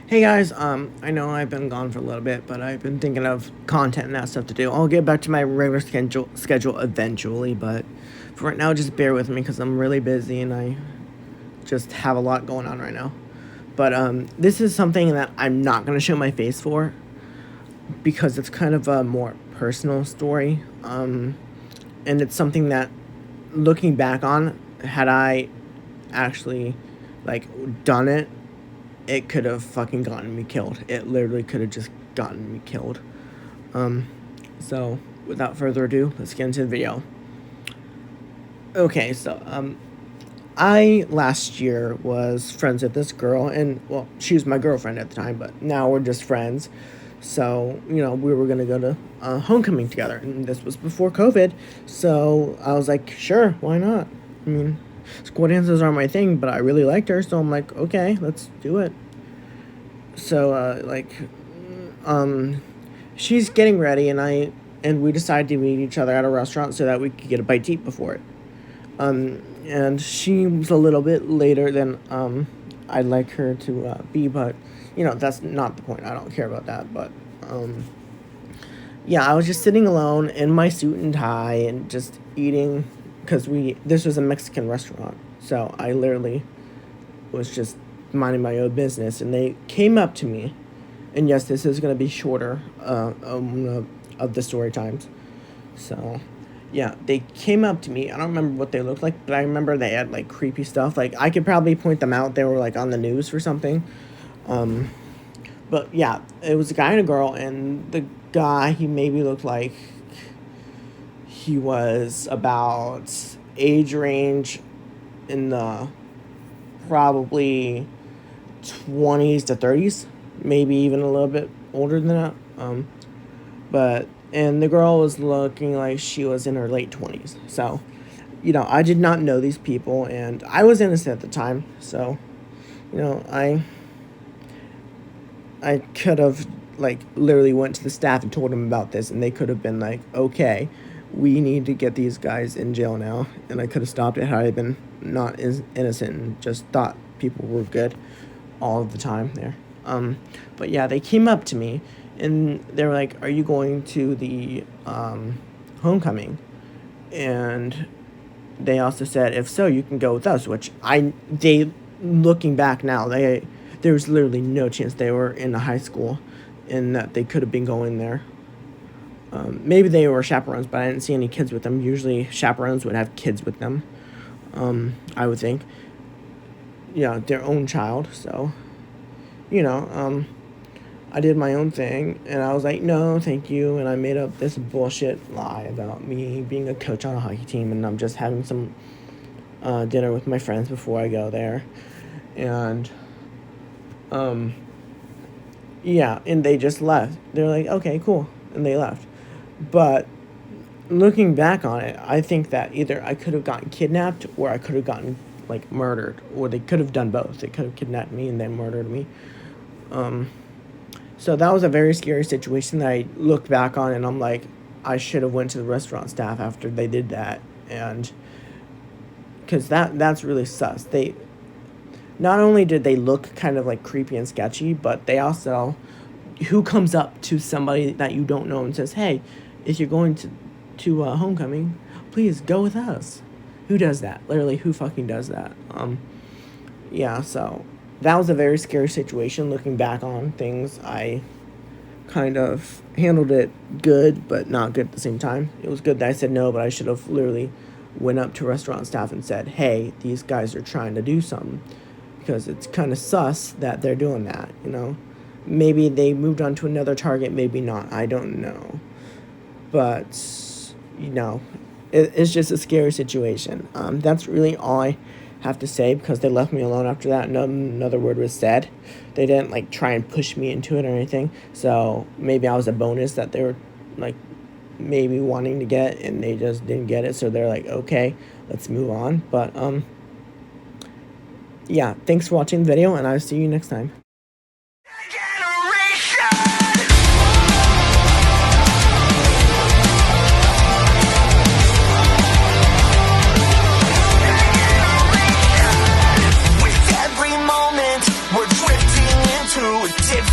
Hey guys, I know I've been gone for a little bit, but I've been thinking of content and that stuff to do. I'll get back to my regular schedule eventually, but for right now, just bear with me because I'm really busy and I just have a lot going on right now. But this is something that I'm not gonna show my face for because it's kind of a more personal story, and it's something that, looking back on, had I actually done it, it could have fucking gotten me killed. It literally could have just gotten me killed. So without further ado, let's get into the video. Okay, so I last year was friends with this girl, and well, she was my girlfriend at the time, but now we're just friends. So we were gonna go to homecoming together, and this was before COVID. So I was like, sure, why not? I mean, squad dances aren't my thing, but I really liked her, so I'm like, okay, let's do it. So she's getting ready, and we decided to meet each other at a restaurant so that we could get a bite to eat before it. And she was a little bit later than I'd like her to be, but that's not the point. I don't care about that, but yeah, I was just sitting alone in my suit and tie and just eating because this was a Mexican restaurant, so I literally was just minding my own business, and they came up to me, and yes, this is going to be shorter of the story times. So yeah, they came up to me. I don't remember what they looked like, but I remember they had creepy stuff. I could probably point them out. They were on the news for something. But yeah, it was a guy and a girl, and the guy, he maybe looked like he was about age range in the probably 20s to 30s, maybe even a little bit older than that. And the girl was looking like she was in her late 20s. So, I did not know these people, and I was innocent at the time. So, I could have literally went to the staff and told them about this, and they could have been like, okay, we need to get these guys in jail now. And I could have stopped it had I been not as innocent and just thought people were good all of the time there. But yeah, they came up to me and they were like, are you going to the homecoming? And they also said, if so, you can go with us, which looking back now, there was literally no chance they were in a high school and that they could have been going there. Maybe they were chaperones, but I didn't see any kids with them. Usually chaperones would have kids with them, I would think. Their own child. So, I did my own thing, and I was like, no, thank you. And I made up this bullshit lie about me being a coach on a hockey team, and I'm just having some dinner with my friends before I go there. And, yeah, and they just left. They're like, okay, cool. And they left. But looking back on it, I think that either I could have gotten kidnapped or I could have gotten murdered, or they could have done both. They could have kidnapped me and then murdered me. So that was a very scary situation that I look back on, and I'm like, I should have went to the restaurant staff after they did that, and because that's really sus. They not only did they look kind of creepy and sketchy, but they also, who comes up to somebody that you don't know and says, hey, if you're going to homecoming, please go with us? Who does that? Literally, who fucking does that? Yeah, so that was a very scary situation. Looking back on things, I kind of handled it good, but not good at the same time. It was good that I said no, but I should have literally went up to restaurant staff and said, hey, these guys are trying to do something, because it's kind of sus that they're doing that, Maybe they moved on to another target, maybe not. I don't know. But, it's just a scary situation. That's really all I have to say, because they left me alone after that. No, another word was said. They didn't try and push me into it or anything. So maybe I was a bonus that they were maybe wanting to get, and they just didn't get it. So they're like, okay, let's move on. But yeah, thanks for watching the video, and I'll see you next time. We're drifting into forgive